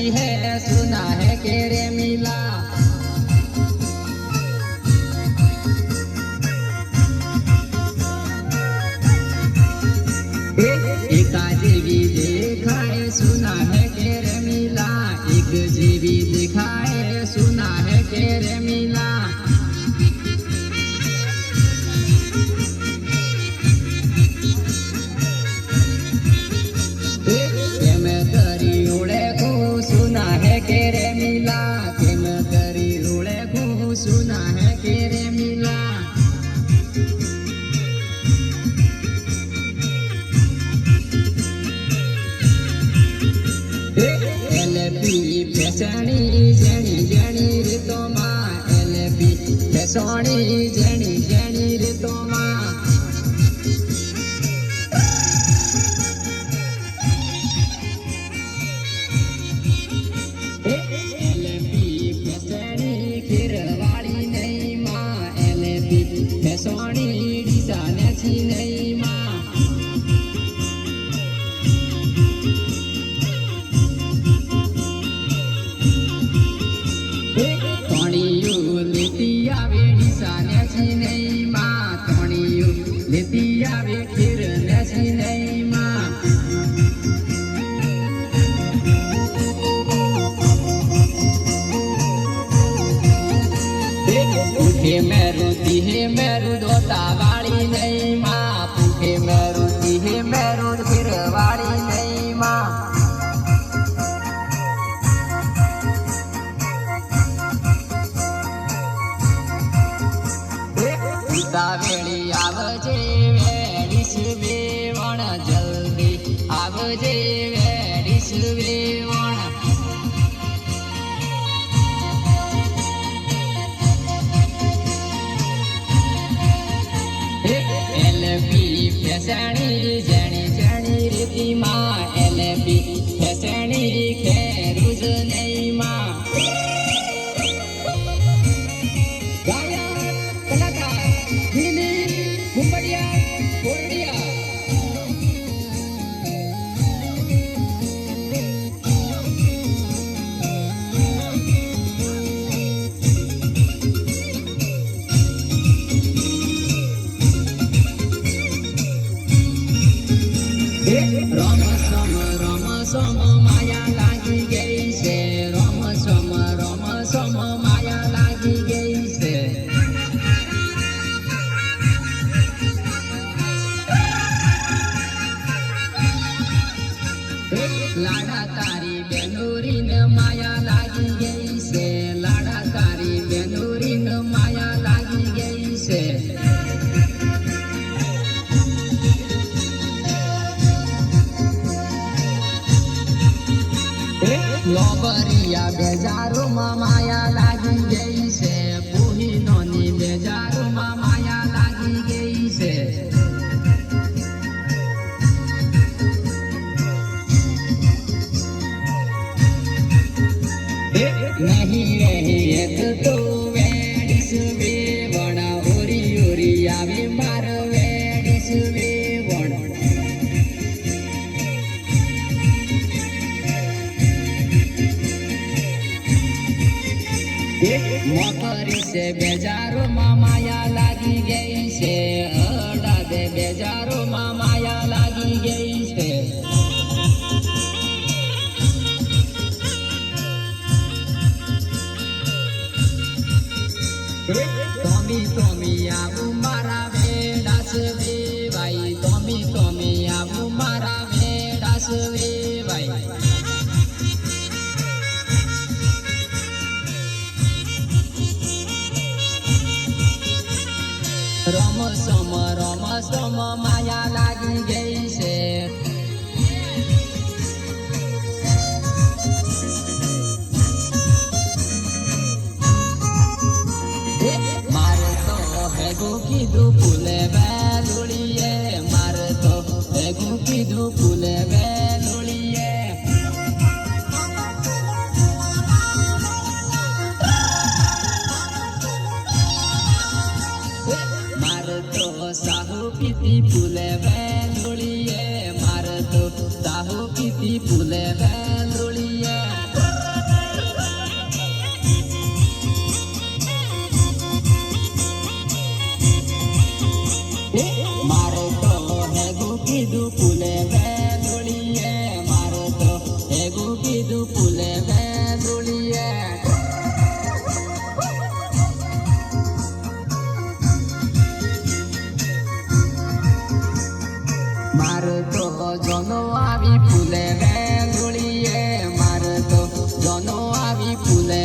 करती है सुना है के रे मिला। एका जेवी देखाए सुना है के रे मिला। एक जेवी दिखाए सुना है के रे मिला। सुना है के रे मिला। केम करी उड़े को सुना है के रे मिला। एलपी फैसणी जणी जणी रीतो मां। एलपी फैसणी जणी जणी रीतो मां। सोनी डिसाण्याची नहीं मां। तोणियू लेती आवे डिसाण्याची नहीं मां। तोणियू लेती आवे फिरण्याची नहीं मां। भूखे में रोती है मेरू दोता वाली नहीं माँ। भूखे में रोती है मेरू फिर वाली नहीं माँ। वेड़ी आवजे वेड़ीस वेवण जल्दी आवजे वेड़ीस वेवण। फैसणी जणी जणी रीति मां। एलपी फैसणी खेरूज नहीं मां। गायक कलाकार दिल्ली मुंबईया कोरडिया। रम सम माया लागी गई से। रम सम माया लागी गई से। लाड़ा तारी बेनूरी न माया लागी गई से। लाड़ा तारी बेनूरी न माया लागी गई से। लोबरिया बेजारू मां माया लागी गई से। बूही नोनी बेजारू मां माया लागी गई से। नहीं रही एक तो वेडिस वेवण। ओरी ओरी आवे मार वेडिस वेवण। मकरी से बेजारो मां माया लागी गई से। अड़ा दे बेजारो मां माया लागी गई से। तोमी आबू मारा वेडास वे भाई। तोमी आबू मारा वेडास वे भाई। रम सम माया लागी गई से। मार तो है गुकी दू फूले बेलुड़िए। मार तो है गुकी दू फूले बेलुड़िए। साहू पीती फूले बेलुड़िए। मार तो साहू पीती फूले बेलुड़िए। કીધું ફૂલે વેલુડીએ મારે તો ભેગું કીધું ફૂલે વેલુડીએ મારે તો જોનો આવી ફૂલે વેલુડીએ મારે તો જોનો આવી ફૂલે